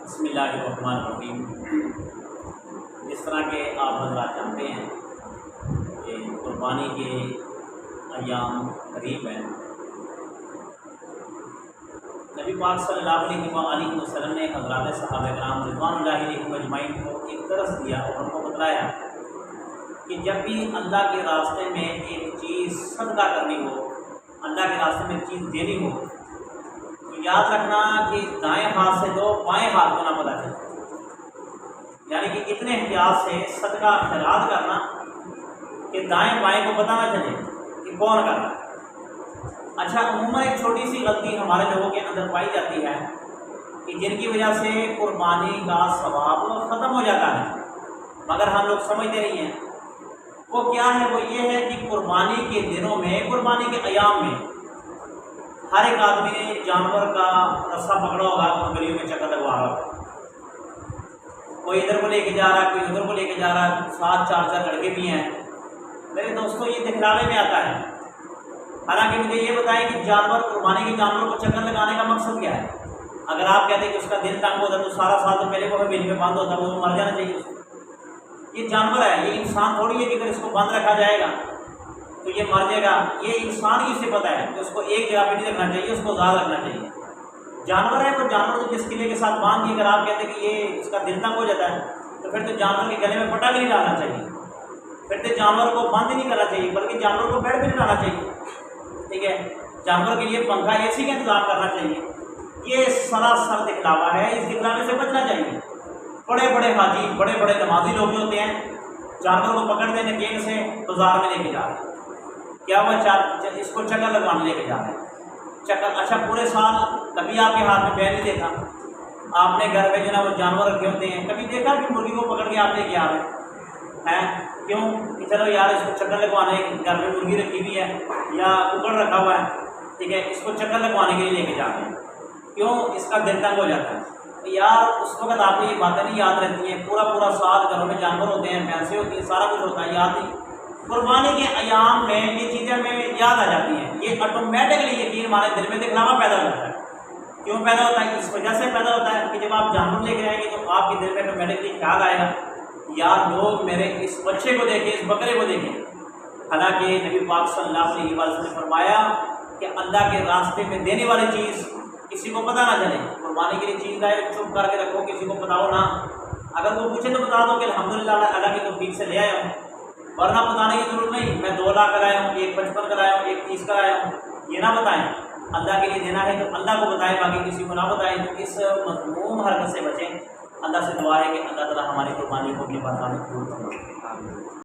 بسم اللہ الرحمن الرحیم۔ جس طرح کہ آپ حضرات جانتے ہیں کہ قربانی کے ایام قریب ہیں، نبی پاک صلی اللہ علیہ وسلم نے حضرات صحابہ کرام رضوان اللہ علیہم اجمعین کو ایک درس دیا اور ان کو بتلایا کہ جب بھی اللہ کے راستے میں ایک چیز صدقہ کرنی ہو، اللہ کے راستے میں ایک چیز دینی ہو، تو یاد رکھنا کہ دائیں ہاتھ سے دو، بائیں ہاتھ کو نہ پتہ چلے، یعنی کہ اتنے احتیاط سے صدقہ خیرات کرنا کہ دائیں بائیں کو پتہ نہ چلے کہ کون کر رہا ہے۔ اچھا، عموماً ایک چھوٹی سی غلطی ہمارے لوگوں کے اندر پائی جاتی ہے کہ جن کی وجہ سے قربانی کا ثواب ختم ہو جاتا ہے، مگر ہم لوگ سمجھتے نہیں ہیں۔ وہ کیا ہے؟ وہ یہ ہے کہ قربانی کے دنوں میں، قربانی کے ایام میں ہر ایک آدمی نے جانور کا رسہ پکڑا ہوگا اور گلیوں میں چکر لگوا رہا ہوگا، کوئی ادھر کو لے کے جا رہا ہے، کوئی ادھر کو لے کے جا رہا ہے، ساتھ چار لڑکے بھی ہیں۔ میرے دوستوں، یہ دکھلاوے میں آتا ہے۔ حالانکہ مجھے یہ بتائیں کہ جانور، قربانی کے جانور کو چکر لگانے کا مقصد کیا ہے؟ اگر آپ کہتے ہیں کہ اس کا دل تنگ ہوتا تو سارا سال تو پہلے وہ بل میں بند ہوتا، وہ مر جانا چاہیے اس کو۔ یہ جانور ہے، یہ انسان تھوڑی ہے کہ اگر اس کو بند رکھا جائے گا تو یہ مر جائے گا۔ یہ انسان ہی سے پتہ ہے کہ اس کو ایک جگہ پہ نہیں رکھنا چاہیے، اس کو زیادہ رکھنا چاہیے۔ جانور ہے تو جانور کو جس قلعے کے ساتھ باندھ دیے، اگر آپ کہتے ہیں کہ یہ اس کا دل تنگ ہو جاتا ہے تو پھر تو جانور کے گلے میں پٹا بھی نہیں ڈالنا چاہیے، پھر تو جانور کو بند ہی نہیں کرنا چاہیے، بلکہ جانور کو بیڈ پہ نہیں ڈالنا چاہیے، ٹھیک ہے؟ جانور کے لیے پنکھا، اے سی کا انتظام کرنا چاہیے۔ یہ سراسر دکھلاوا ہے، اس دکھلاوے سے بچنا چاہیے۔ بڑے بڑے حاجی، بڑے بڑے نمازی لوگ جو ہوتے ہیں، جانور کو پکڑ دیں نکیل سے بازار میں لے کے جا رہے ہیں، کیا وہ اس کو چکر لگوانے لے کے جا رہے ہیں، چکر۔ اچھا، پورے سال کبھی آپ کے ہاتھ میں بیل نہیں دیکھا، آپ نے گھر میں جو نا وہ جانور رکھے ہوتے ہیں، کبھی دیکھا کہ مرغی کو پکڑ کے آپ لے کے آ رہے ہیں؟ کیوں کہ چلو یار اس کو چکر لگوانے، گھر میں مرغی رکھی ہوئی ہے یا ککڑ رکھا ہوا ہے، ٹھیک ہے، اس کو چکر لگوانے کے لیے لے کے جا رہے ہیں۔ کیوں؟ اس کا دل تنگ ہو جاتا ہے۔ یار اس وقت آپ کو یہ باتیں نہیں یاد رہتی ہیں، پورا سال گھروں میں جانور ہوتے ہیں، بھینسیں ہوتی ہیں، سارا کچھ ہوتا ہے، یاد نہیں۔ قربانی کے ایام میں یہ چیزیں ہمیں یاد آ جاتی ہیں، یہ آٹومیٹکلی یقین ہمارے دل میں دکھلاوا پیدا ہو جاتا ہے۔ کیوں پیدا ہوتا ہے؟ اس وجہ سے پیدا ہوتا ہے کہ جب آپ جانور لے کے آئیں گے تو آپ کے دل میں آٹومیٹکلی خیال آئے گا، یار لوگ میرے اس بچے کو دیکھیں، اس بکرے کو دیکھیں۔ حالانکہ نبی پاک صلی اللہ علیہ وسلم نے فرمایا کہ اللہ کے راستے میں دینے والی چیز کسی کو پتہ نہ چلے۔ قربانی کے لیے چیز لائے، چپ کر کے رکھو، کسی کو بتاؤ نہ۔ اگر وہ پوچھے تو بتا دو کہ الحمدللہ اللہ کی توفیق سے لے آیا ہوں، ورنہ بتانے کی ضرورت نہیں۔ میں 2 لاکھ کرایا ہوں، 1.55 کرایا ہوں، 1.30 کرایا ہوں، یہ نہ بتائیں۔ اللہ کے لیے دینا ہے تو اللہ کو بتائیں، باقی کسی کو نہ بتائیں۔ تو اس مذموم حرکت سے بچیں۔ اللہ سے دعا ہے کہ اللہ تعالیٰ ہماری قربانی کو اپنی بارگاہ میں قبول فرمائے۔